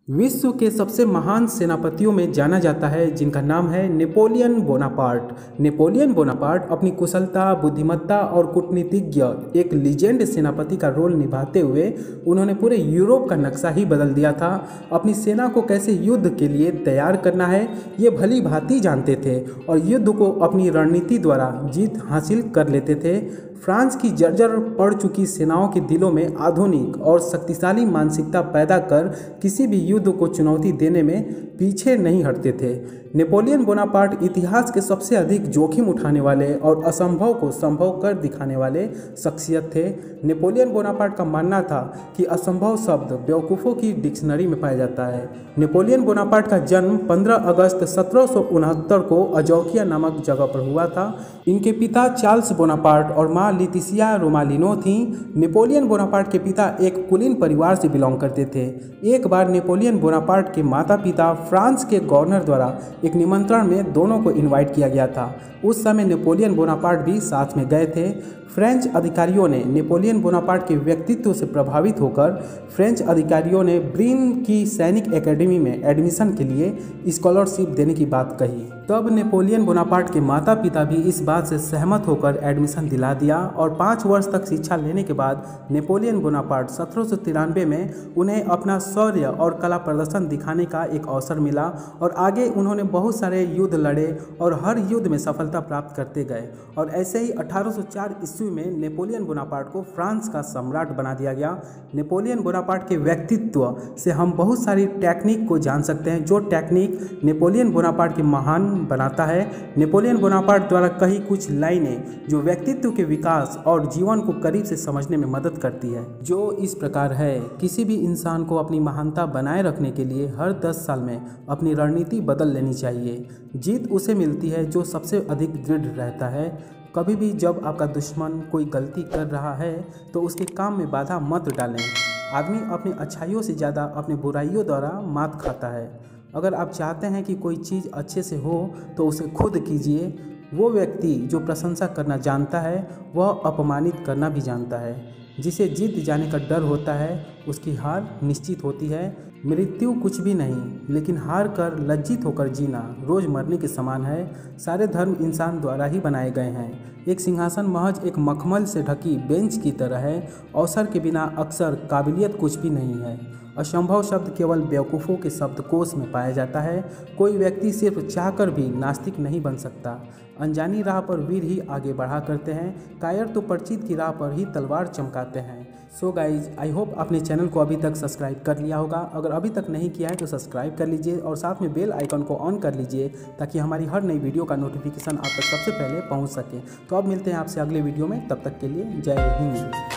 विश्व के सबसे महान सेनापतियों में जाना जाता है जिनका नाम है नेपोलियन बोनापार्ट। नेपोलियन बोनापार्ट अपनी कुशलता, बुद्धिमत्ता और कूटनीतिज्ञ एक लीजेंड सेनापति का रोल निभाते हुए उन्होंने पूरे यूरोप का नक्शा ही बदल दिया था। अपनी सेना को कैसे युद्ध के लिए तैयार करना है ये भली भांति जानते थे और युद्ध को अपनी रणनीति द्वारा जीत हासिल कर लेते थे। फ्रांस की जर्जर पड़ चुकी सेनाओं के दिलों में आधुनिक और शक्तिशाली मानसिकता पैदा कर किसी भी युद्ध को चुनौती देने में पीछे नहीं हटते थे। नेपोलियन बोनापार्ट इतिहास के सबसे अधिक जोखिम उठाने वाले और असंभव को संभव कर दिखाने वाले शख्सियत थे। नेपोलियन बोनापार्ट का मानना था कि असंभव शब्द बेवकूफ़ों की डिक्शनरी में पाया जाता है। नेपोलियन बोनापार्ट का जन्म 15 अगस्त 1769 को अजौकिया नामक जगह पर हुआ था। इनके पिता चार्ल्स बोनापार्ट और माँ लेटिसिया रोमालिनो थीं। नेपोलियन बोनापार्ट के पिता एक कुलीन परिवार से बिलोंग करते थे। एक बार नेपोलियन बोनापार्ट के माता पिता फ्रांस के गवर्नर द्वारा एक निमंत्रण में दोनों को इनवाइट किया गया था। उस समय नेपोलियन बोनापार्ट भी साथ में गए थे। फ्रेंच अधिकारियों ने नेपोलियन बोनापार्ट के व्यक्तित्व से प्रभावित होकर फ्रेंच अधिकारियों ने ब्रीन की सैनिक एकेडमी में एडमिशन के लिए स्कॉलरशिप देने की बात कही। तब नेपोलियन बोनापार्ट के माता पिता भी इस बात से सहमत होकर एडमिशन दिला दिया और 5 वर्ष तक शिक्षा लेने के बाद नेपोलियन बोनापार्ट 1793 में उन्हें अपना शौर्य और कला प्रदर्शन दिखाने का एक अवसर मिला और आगे उन्होंने बहुत सारे युद्ध लड़े और हर युद्ध में सफलता प्राप्त करते गए। और ऐसे ही 1804 ईस्वी में नेपोलियन बोनापार्ट को फ्रांस का सम्राट बना दिया गया। नेपोलियन बोनापार्ट के व्यक्तित्व से हम बहुत सारी टेक्निक को जान सकते हैं, जो टेक्निक नेपोलियन बोनापार्ट के महान बनाता है। नेपोलियन बोनापार्ट द्वारा कही कुछ लाइनें जो व्यक्तित्व के विकास और जीवन को करीब से समझने में मदद करती है, जो इस प्रकार है। किसी भी इंसान को अपनी महानता बनाए रखने के लिए हर 10 साल में अपनी रणनीति बदल लेनी चाहिए। जीत उसे मिलती है जो सबसे अधिक दृढ़ रहता है। कभी भी जब आपका दुश्मन कोई गलती कर रहा है तो उसके काम में बाधा मत डालें। आदमी अपनी अच्छाइयों से ज़्यादा अपनी बुराइयों द्वारा मात खाता है। अगर आप चाहते हैं कि कोई चीज़ अच्छे से हो तो उसे खुद कीजिए। वो व्यक्ति जो प्रशंसा करना जानता है वह अपमानित करना भी जानता है। जिसे जीत जाने का डर होता है उसकी हार निश्चित होती है। मृत्यु कुछ भी नहीं, लेकिन हार कर लज्जित होकर जीना रोज़ मरने के समान है। सारे धर्म इंसान द्वारा ही बनाए गए हैं। एक सिंहासन महज एक मखमल से ढकी बेंच की तरह है। अवसर के बिना अक्सर काबिलियत कुछ भी नहीं है। असंभव शब्द केवल बेवकूफ़ों के शब्दकोश में पाया जाता है। कोई व्यक्ति सिर्फ चाहकर भी नास्तिक नहीं बन सकता। अनजानी राह पर वीर ही आगे बढ़ा करते हैं। कायर तो परिचित की राह पर ही तलवार चमकाते हैं। सो गाइज, आई होप आपने चैनल को अभी तक सब्सक्राइब कर लिया होगा। अगर अभी तक नहीं किया है तो सब्सक्राइब कर लीजिए और साथ में बेल आइकन को ऑन कर लीजिए ताकि हमारी हर नई वीडियो का नोटिफिकेशन आप तक सबसे पहले पहुंच सके। तो अब मिलते हैं आपसे अगले वीडियो में, तब तक के लिए जय हिंद।